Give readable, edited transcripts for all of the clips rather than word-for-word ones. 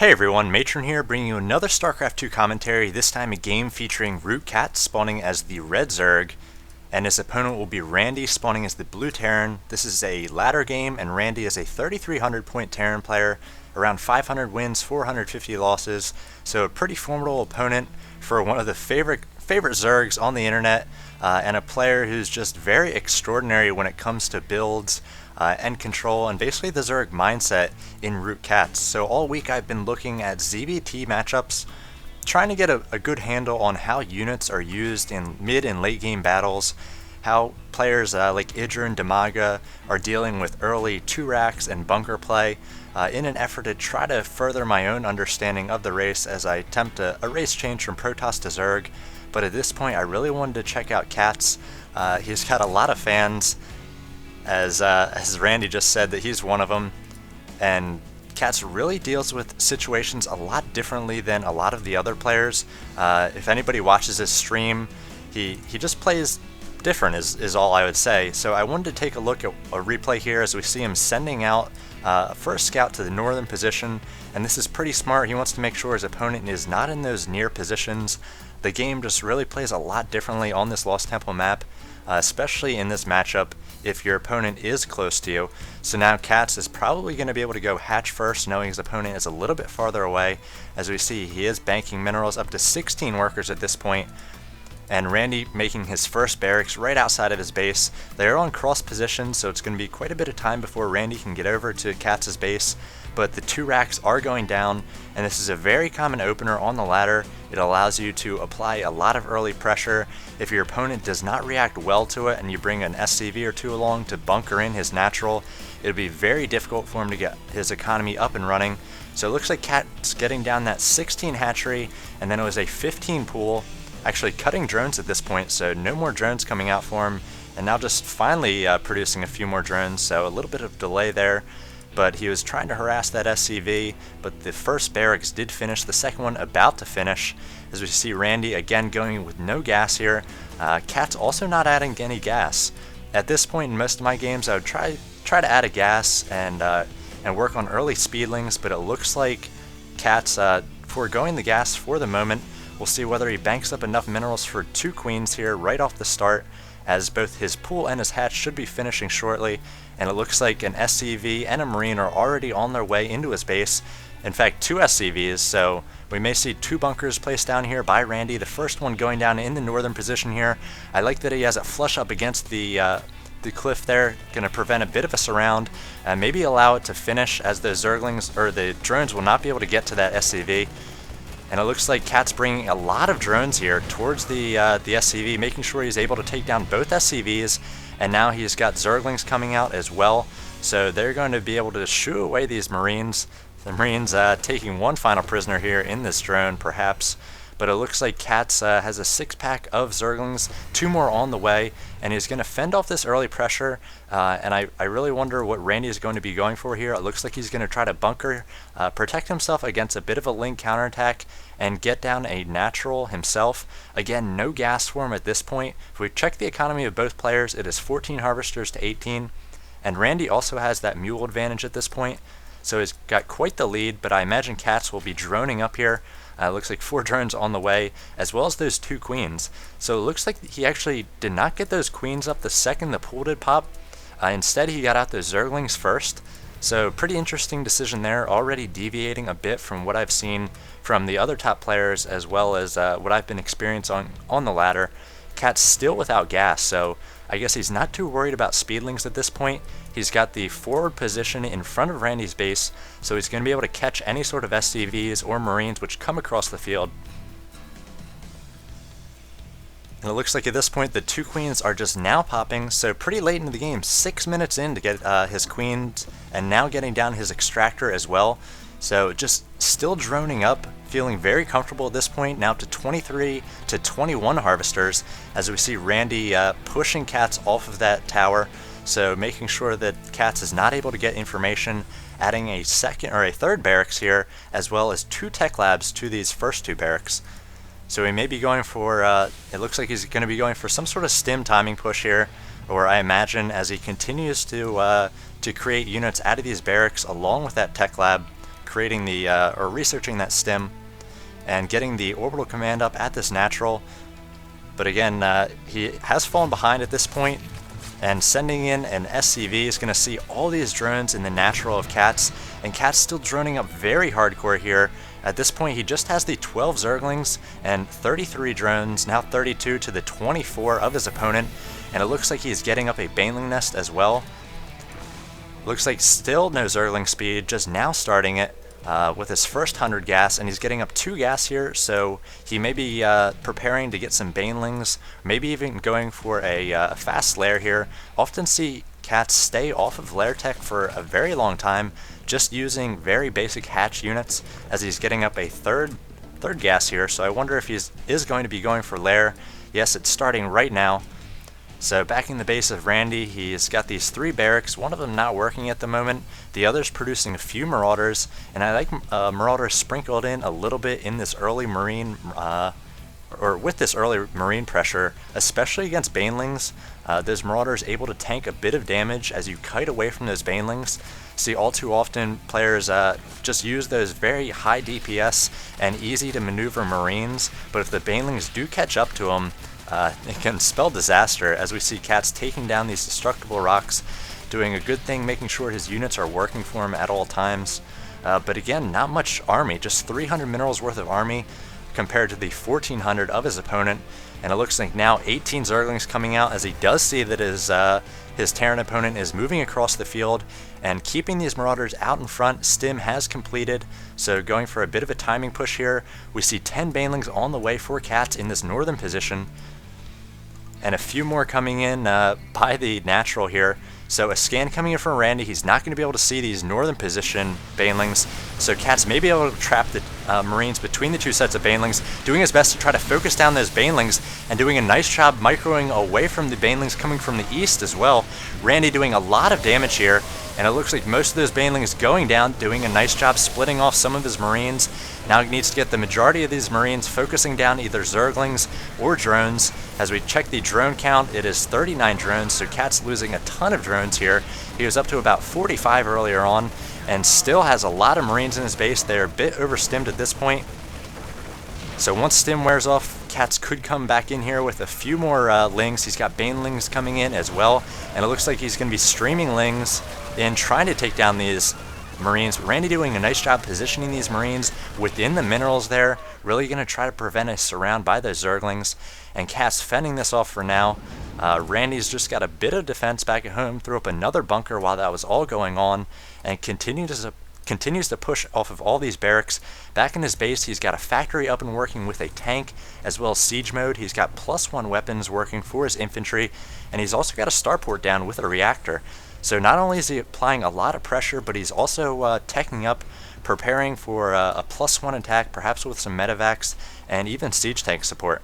Hey everyone, Matron here, bringing you another StarCraft 2 commentary, this time a game featuring ROOTCatz spawning as the red Zerg, and his opponent will be Randy spawning as the blue Terran. This is a ladder game, and Randy is a 3,300 point Terran player, around 500 wins, 450 losses, so a pretty formidable opponent for one of the favorite Zergs on the internet, and a player who's just very extraordinary when it comes to builds and control, and basically the Zerg mindset in ROOTCatz. So all week I've been looking at ZVT matchups, trying to get a good handle on how units are used in mid and late game battles, how players like Idra and Damaga are dealing with early 2-racks and bunker play, in an effort to try to further my own understanding of the race as I attempt a race change from Protoss to Zerg. But at this point I really wanted to check out Catz. He's got a lot of fans, as Randy just said that he's one of them, and Catz really deals with situations a lot differently than a lot of the other players. If anybody watches his stream, he just plays different is all I would say. So I wanted to take a look at a replay here as we see him sending out a first scout to the northern position, and this is pretty smart. He wants to make sure his opponent is not in those near positions. The game just really plays a lot differently on this Lost Temple map, especially in this matchup if your opponent is close to you. So now Catz is probably going to be able to go hatch first, knowing his opponent is a little bit farther away. As we see, he is banking minerals, up to 16 workers at this point, and Randy making his first barracks right outside of his base. They are on cross position, so it's going to be quite a bit of time before Randy can get over to Catz's base, but the 2 racks are going down, and this is a very common opener on the ladder. It allows you to apply a lot of early pressure. If your opponent does not react well to it and you bring an SCV or 2 along to bunker in his natural, it'll be very difficult for him to get his economy up and running. So it looks like Catz getting down that 16 hatchery, and then it was a 15 pool, actually cutting drones at this point, so no more drones coming out for him, and now just finally producing a few more drones, so a little bit of delay there. But he was trying to harass that SCV, but the first barracks did finish, the second one about to finish, as we see Randy again going with no gas here. Catz also not adding any gas. At this point in most of my games I would try to add a gas and work on early speedlings, but it looks like Catz foregoing the gas for the moment. We'll see whether he banks up enough minerals for 2 queens here right off the start, as both his pool and his hatch should be finishing shortly, and it looks like an SCV and a Marine are already on their way into his base. In fact, 2 SCVs, so we may see 2 bunkers placed down here by Randy, the first one going down in the northern position here. I like that he has it flush up against the cliff there, going to prevent a bit of a surround, and maybe allow it to finish, as the Zerglings, or the drones, will not be able to get to that SCV. And it looks like Catz bringing a lot of drones here towards the SCV, making sure he's able to take down both SCVs, and now he's got Zerglings coming out as well, so they're going to be able to shoo away these Marines. The Marines taking 1 final prisoner here in this drone, perhaps, but it looks like Catz has a 6-pack of Zerglings, 2 more on the way, and he's going to fend off this early pressure, and I really wonder what Randy is going to be going for here. It looks like he's going to try to bunker, protect himself against a bit of a link counterattack, and get down a natural himself. Again, no gas for him at this point. If we check the economy of both players, it is 14 harvesters to 18, and Randy also has that mule advantage at this point, so he's got quite the lead, but I imagine Catz will be droning up here. Looks like 4 drones on the way, as well as those 2 queens. So it looks like he actually did not get those queens up the second the pool did pop. Instead, he got out those Zerglings first. So pretty interesting decision there, already deviating a bit from what I've seen from the other top players, as well as what I've been experiencing on the ladder. Catz still without gas, so I guess he's not too worried about speedlings at this point. He's got the forward position in front of Randy's base, so he's going to be able to catch any sort of SCVs or Marines which come across the field. And it looks like at this point the 2 queens are just now popping, so pretty late into the game, 6 minutes in to get his queens, and now getting down his extractor as well. So just still droning up, feeling very comfortable at this point, now to 23 to 21 harvesters, as we see Randy pushing Catz off of that tower, so making sure that Catz is not able to get information, adding a second or a third barracks here, as well as 2 tech labs to these first 2 barracks. So he may be going for, it looks like he's going to be going for some sort of stim timing push here, or I imagine as he continues to create units out of these barracks along with that tech lab, creating the, or researching that stim and getting the orbital command up at this natural. But again, he has fallen behind at this point, and sending in an SCV is going to see all these drones in the natural of Catz, and Catz still droning up very hardcore here. At this point, he just has the 12 Zerglings and 33 drones, now 32 to the 24 of his opponent, and it looks like he's getting up a Baneling nest as well. Looks like still no Zergling speed, just now starting it with his first 100 gas, and he's getting up 2 gas here, so he may be preparing to get some Banelings, maybe even going for a fast lair here. Often see Catz stay off of lair tech for a very long time, just using very basic hatch units, as he's getting up a third gas here, so I wonder if he is going to be going for lair. Yes, it's starting right now. So backing the base of Randy, he's got these 3 barracks, one of them not working at the moment, the other's producing a few Marauders, and I like Marauders sprinkled in a little bit in this early Marine, or with this early Marine pressure, especially against Banelings. Those Marauders able to tank a bit of damage as you kite away from those Banelings. See, all too often players just use those very high DPS and easy to maneuver Marines, but if the Banelings do catch up to them, it can spell disaster, as we see Catz taking down these destructible rocks, doing a good thing, making sure his units are working for him at all times. But again, not much army, just 300 minerals worth of army compared to the 1400 of his opponent. And it looks like now 18 Zerglings coming out, as he does see that his Terran opponent is moving across the field and keeping these Marauders out in front. Stim has completed, so going for a bit of a timing push here. We see 10 Banelings on the way for Catz in this northern position, and a few more coming in by the natural here. So a scan coming in from Randy, he's not going to be able to see these northern position Banelings, so Catz may be able to trap the Marines between the 2 sets of Banelings, doing his best to try to focus down those Banelings, and doing a nice job microing away from the Banelings coming from the east as well. Randy doing a lot of damage here, and it looks like most of those Banelings going down, doing a nice job splitting off some of his Marines. Now he needs to get the majority of these Marines focusing down either Zerglings or drones. As we check the drone count, it is 39 drones, so Catz losing a ton of drones here. He was up to about 45 earlier on, and still has a lot of Marines in his base. They're a bit overstimmed at this point. So once stim wears off, Catz could come back in here with a few more lings. He's got Banelings coming in as well, and it looks like he's going to be streaming lings in trying to take down these Marines. Randy doing a nice job positioning these Marines within the minerals there, really going to try to prevent a surround by those Zerglings, and Catz fending this off for now. Randy's just got a bit of defense back at home, threw up another bunker while that was all going on, and continues to push off of all these barracks. Back in his base, he's got a factory up and working with a tank, as well as siege mode. He's got +1 weapons working for his infantry, and he's also got a starport down with a reactor. So not only is he applying a lot of pressure, but he's also teching up, preparing for a +1 attack, perhaps with some medevacs and even siege tank support.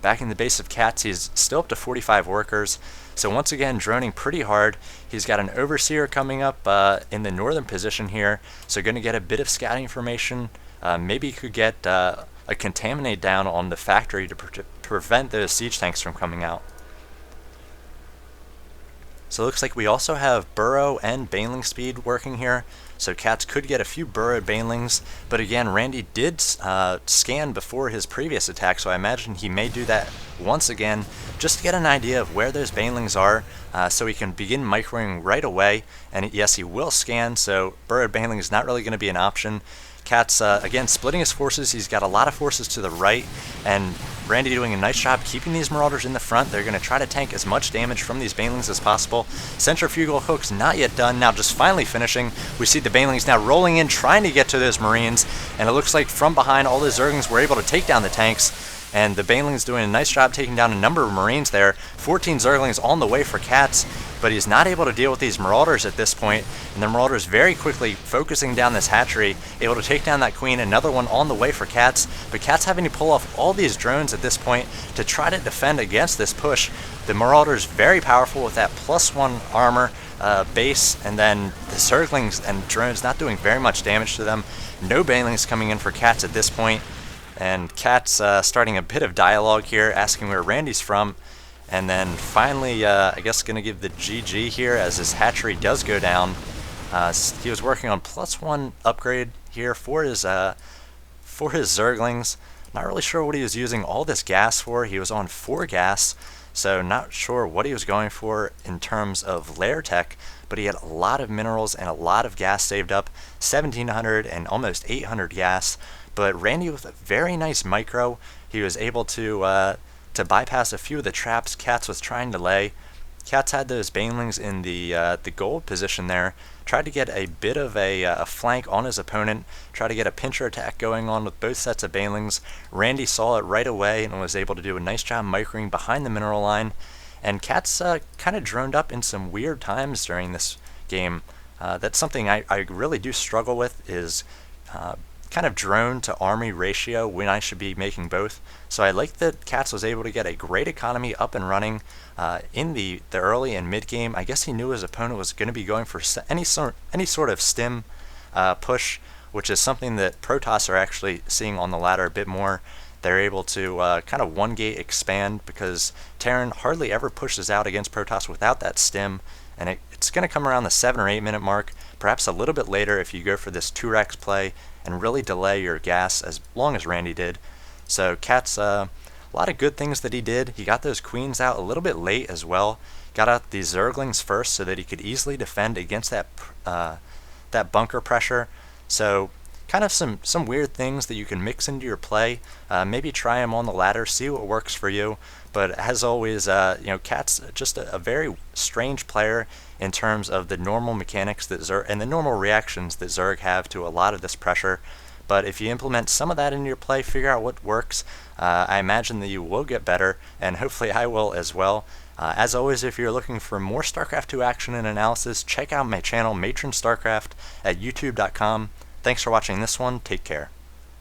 Back in the base of Catz, he's still up to 45 workers, so once again droning pretty hard. He's got an overseer coming up in the northern position here, so going to get a bit of scouting information. Maybe he could get a contaminate down on the factory to prevent those siege tanks from coming out. So it looks like we also have burrow and Baneling speed working here. So Catz could get a few burrowed Banelings, but again, Randy did scan before his previous attack, so I imagine he may do that once again, just to get an idea of where those Banelings are, so he can begin microing right away. And yes, he will scan, so burrowed Baneling is not really going to be an option. Catz, again, splitting his forces. He's got a lot of forces to the right, and Randy doing a nice job keeping these Marauders in the front. They're going to try to tank as much damage from these Banelings as possible. Centrifugal hook's not yet done, now just finally finishing. We see the Banelings now rolling in, trying to get to those Marines, and it looks like from behind all the Zerglings were able to take down the tanks. And the Banelings doing a nice job taking down a number of Marines there. 14 Zerglings on the way for Catz, but he's not able to deal with these Marauders at this point. And the Marauders very quickly focusing down this hatchery, able to take down that Queen. Another one on the way for Catz, but Catz having to pull off all these drones at this point to try to defend against this push. The Marauders very powerful with that +1 armor base, and then the Zerglings and drones not doing very much damage to them. No Banelings coming in for Catz at this point. And Catz starting a bit of dialogue here, asking where Randy's from, and then finally, I guess, going to give the GG here as his hatchery does go down. He was working on +1 upgrade here for his Zerglings. Not really sure what he was using all this gas for. He was on 4 gas, so not sure what he was going for in terms of lair tech, but he had a lot of minerals and a lot of gas saved up, 1700 and almost 800 gas. But Randy with a very nice micro, he was able to bypass a few of the traps Catz was trying to lay. Catz had those banelings in the gold position there, tried to get a bit of a flank on his opponent, tried to get a pincher attack going on with both sets of banelings. Randy saw it right away and was able to do a nice job microing behind the mineral line. And Catz kind of droned up in some weird times during this game. That's something I really do struggle with, is kind of drone to army ratio when I should be making both. So I like that Catz was able to get a great economy up and running in the early and mid game. I guess he knew his opponent was going to be going for any sort of stim push, which is something that Protoss are actually seeing on the ladder a bit more. They're able to kind of one gate expand, because Terran hardly ever pushes out against Protoss without that stim, and it's going to come around the 7 or 8 minute mark, perhaps a little bit later if you go for this 2-Rex play and really delay your gas as long as Randy did. So Catz, a lot of good things that he did. He got those queens out a little bit late as well, got out the Zerglings first so that he could easily defend against that bunker pressure. So kind of some weird things that you can mix into your play. Maybe try them on the ladder, see what works for you. But as always, Catz just a very strange player in terms of the normal mechanics that Zerg and the normal reactions that Zerg have to a lot of this pressure. But if you implement some of that into your play, figure out what works, I imagine that you will get better, and hopefully I will as well. As always, if you're looking for more StarCraft 2 action and analysis, check out my channel, Matron StarCraft, at youtube.com. Thanks for watching this one. Take care.